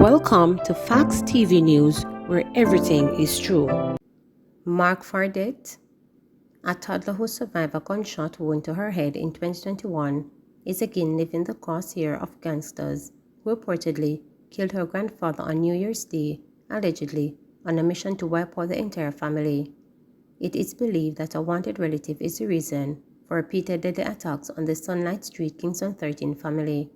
Welcome to Facts TV News, where everything is true. Mark for death. A toddler who survived a gunshot wound to her head in 2021 is again living the crosshair of gangsters who reportedly killed her grandfather on New Year's Day, allegedly on a mission to wipe out the entire family. It is believed that a wanted relative is the reason for repeated deadly attacks on the Sunlight Street Kingston 13 family.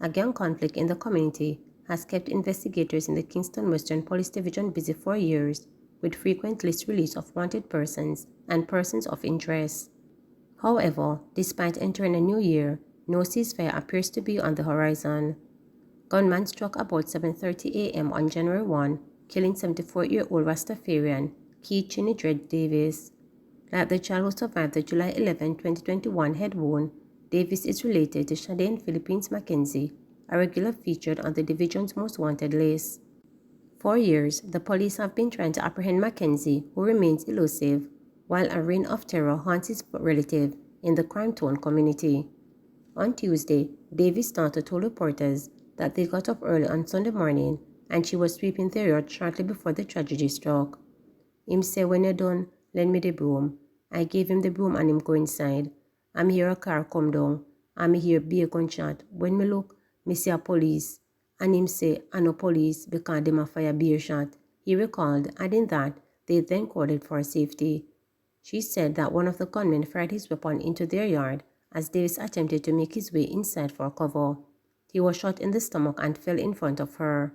A gang conflict in the community has kept investigators in the Kingston Western Police Division busy for years, with frequent list release of wanted persons and persons of interest. However, despite entering a new year, no ceasefire appears to be on the horizon. Gunmen struck about 7:30 a.m. on January 1, killing 74-year-old Rastafarian Keith Chinidred Davis. Like the child who survived the July 11, 2021 head wound, Davis is related to Shadane Philippines Mackenzie, a regular featured on the division's most wanted list. For years, the police have been trying to apprehend Mackenzie, who remains elusive, while a reign of terror haunts his relative in the crime-torn community. On Tuesday, Davis' daughter told reporters that they got up early on Sunday morning and she was sweeping their yard shortly before the tragedy struck. Him say, "When you're done, lend me the broom." I gave him the broom and him go inside. I'm hear a car come down. And me hear be a gunshot. When me look, me see a police. And him say, "I no police because them a fire beer shot." He recalled, adding that they then called it for safety. She said that one of the gunmen fired his weapon into their yard as Davis attempted to make his way inside for cover. He was shot in the stomach and fell in front of her.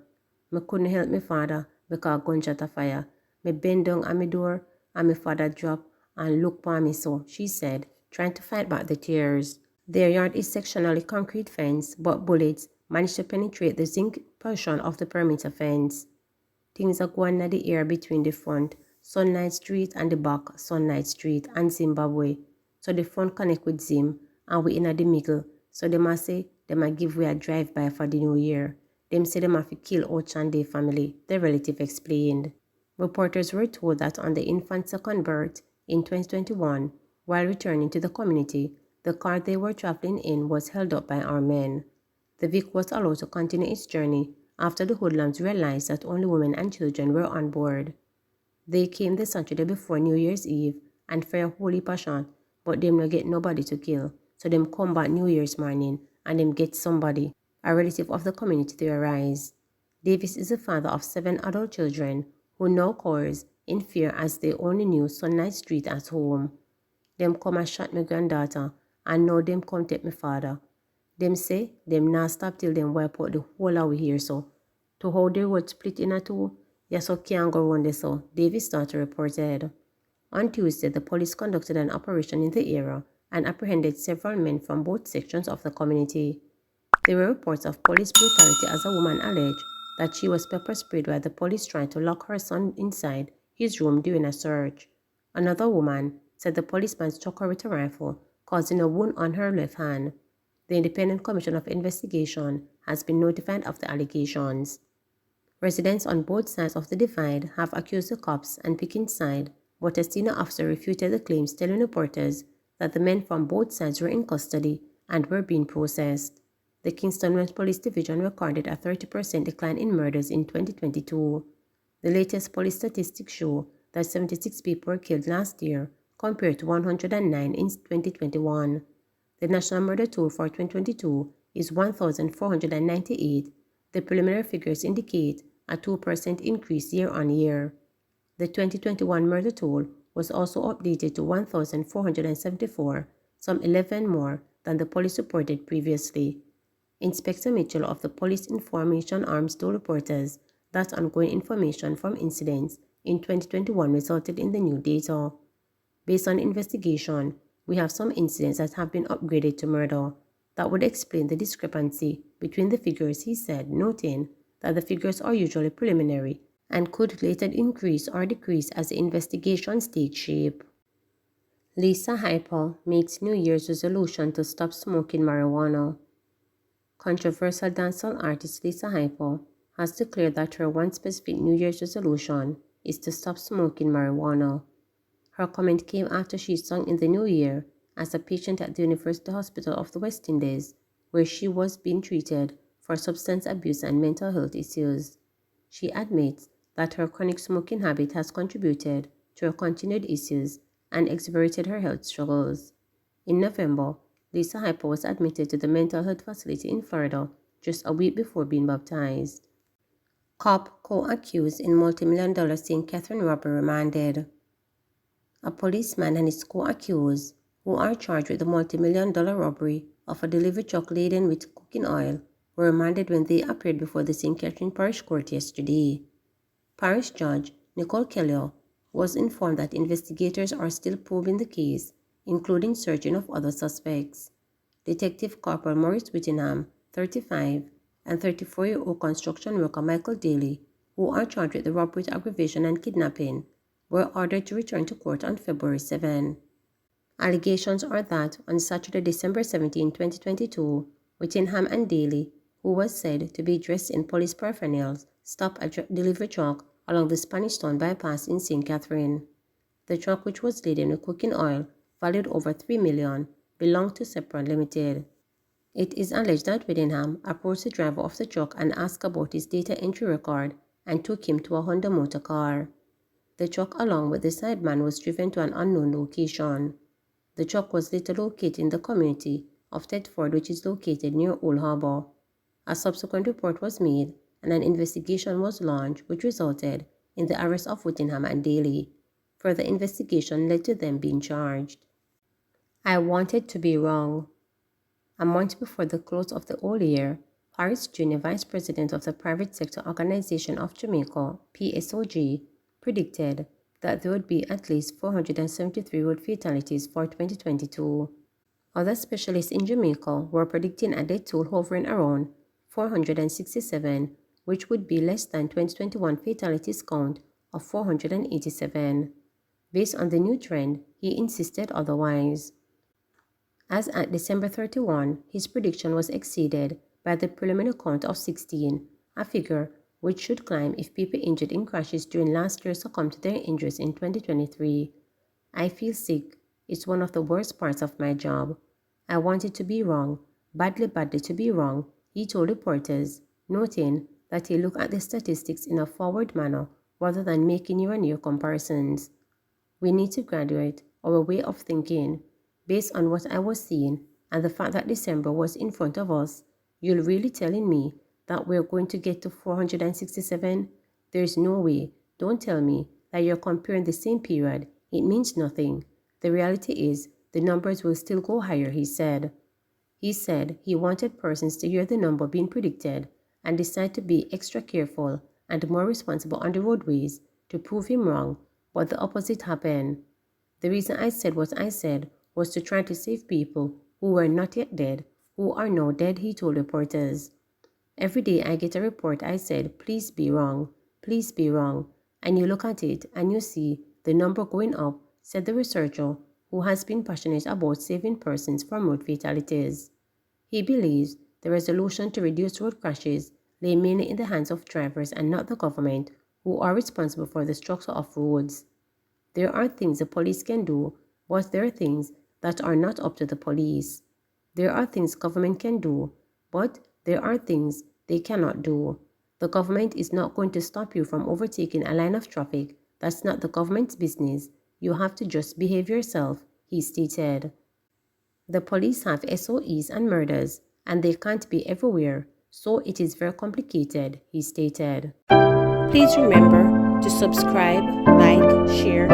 "Me couldn't help me father because gunshot a fire. Me bend down at me door and my father drop and look for me so," she said, trying to fight back the tears. Their yard is sectionally concrete fence, but bullets managed to penetrate the zinc portion of the perimeter fence. Things are going in the air between the front, Sunlight Street, and the back, Sunlight Street, and Zimbabwe. So the front connect with Zim, and we in the middle. So them a say, them a give we a drive-by for the new year. Them say them have to kill Ochande family, the relative explained. Reporters were told that on the infant's second birth in 2021, while returning to the community, the car they were traveling in was held up by armed men. The vehicle was allowed to continue its journey after the hoodlums realized that only women and children were on board. They came the Saturday before New Year's Eve and fire a whole heap of shot, but them no get nobody to kill, so them come back New Year's morning and them get somebody, a relative of the community, to arise. Davis is the father of 7 adult children who now cowers in fear as they only knew Sunlight Street at home. Them come and shot my granddaughter, and now them come take my father. Them say them not stop till them wipe out the whole of we here so. To how the road split in a two, yes so can't go round this so, Davis' daughter reported. On Tuesday, the police conducted an operation in the area and apprehended several men from both sections of the community. There were reports of police brutality as a woman alleged that she was pepper sprayed while the police tried to lock her son inside his room during a search. Another woman said the policeman struck her with a rifle, causing a wound on her left hand. The Independent Commission of Investigation has been notified of the allegations. Residents on both sides of the divide have accused the cops and picking side, but a senior officer refuted the claims, telling reporters that the men from both sides were in custody and were being processed. The Kingston West Police Division recorded a 30% decline in murders in 2022. The latest police statistics show that 76 people were killed last year, compared to 109 in 2021. The national murder toll for 2022 is 1,498. The preliminary figures indicate a 2% increase year on year. The 2021 murder toll was also updated to 1,474, some 11 more than the police reported previously. Inspector Mitchell of the Police Information Arms told reporters that ongoing information from incidents in 2021 resulted in the new data. Based on investigation, we have some incidents that have been upgraded to murder. That would explain the discrepancy between the figures, he said, noting that the figures are usually preliminary and could later increase or decrease as the investigations take shape. Lisa Hyper makes New Year's resolution to stop smoking marijuana. Controversial dancehall artist Lisa Hyper has declared that her one specific New Year's resolution is to stop smoking marijuana. Her comment came after she sung in the new year as a patient at the University Hospital of the West Indies, where she was being treated for substance abuse and mental health issues. She admits that her chronic smoking habit has contributed to her continued issues and exacerbated her health struggles. In November, Lisa Hyper was admitted to the mental health facility in Florida just a week before being baptized. Cop co-accused in multi-million-dollar St. Catherine robbery remanded. A policeman and his co-accused, who are charged with the multi-million-dollar robbery of a delivery truck laden with cooking oil, were remanded when they appeared before the St. Catherine Parish Court yesterday. Parish Judge Nicole Kelly was informed that investigators are still probing the case, including searching of other suspects. Detective Corporal Maurice Whittingham, 35, and 34-year-old construction worker Michael Daly, who are charged with the robbery with aggravation and kidnapping, were ordered to return to court on February 7. Allegations are that on Saturday, December 17, 2022, Whittingham and Daly, who was said to be dressed in police paraphernals, stopped a delivery truck along the Spanish Town bypass in St. Catherine. The truck, which was laden with cooking oil, valued over $3 million, belonged to Sepron Limited. It is alleged that Whittingham approached the driver of the truck and asked about his data entry record and took him to a Honda motor car. The truck, along with the sideman, was driven to an unknown location. The truck was later located in the community of Thetford, which is located near Old Harbor. A subsequent report was made and an investigation was launched, which resulted in the arrest of Whittingham and Daly. Further investigation led to them being charged. I wanted to be wrong. A month before the close of the old year, Paris Jr., Vice President of the Private Sector Organization of Jamaica, PSOG, predicted that there would be at least 473 road fatalities for 2022. Other specialists in Jamaica were predicting a death toll hovering around 467, which would be less than 2021 fatalities count of 487. Based on the new trend, he insisted otherwise. As at December 31, his prediction was exceeded by the preliminary count of 16, a figure which should climb if people injured in crashes during last year succumbed to their injuries in 2023. I feel sick. It's one of the worst parts of my job. I wanted to be wrong, badly to be wrong, he told reporters, noting that he looked at the statistics in a forward manner rather than making year-on-year comparisons. We need to graduate our way of thinking. Based on what I was seeing and the fact that December was in front of us, you're really telling me that we're going to get to 467? There's no way. Don't tell me that you're comparing the same period. It means nothing. The reality is the numbers will still go higher, he said. He said he wanted persons to hear the number being predicted and decide to be extra careful and more responsible on the roadways to prove him wrong, but the opposite happened. The reason I said what I said was to try to save people who were not yet dead, who are now dead, he told reporters. Every day I get a report, I said, please be wrong, and you look at it and you see the number going up, said the researcher who has been passionate about saving persons from road fatalities. He believes the resolution to reduce road crashes lay mainly in the hands of drivers and not the government, who are responsible for the structure of roads. There are things the police can do, but there are things that are not up to the police. There are things government can do, but there are things they cannot do. The government is not going to stop you from overtaking a line of traffic. That's not the government's business. You have to just behave yourself, he stated. The police have SOEs and murders, and they can't be everywhere, so it is very complicated, he stated. Please remember to subscribe, like, share,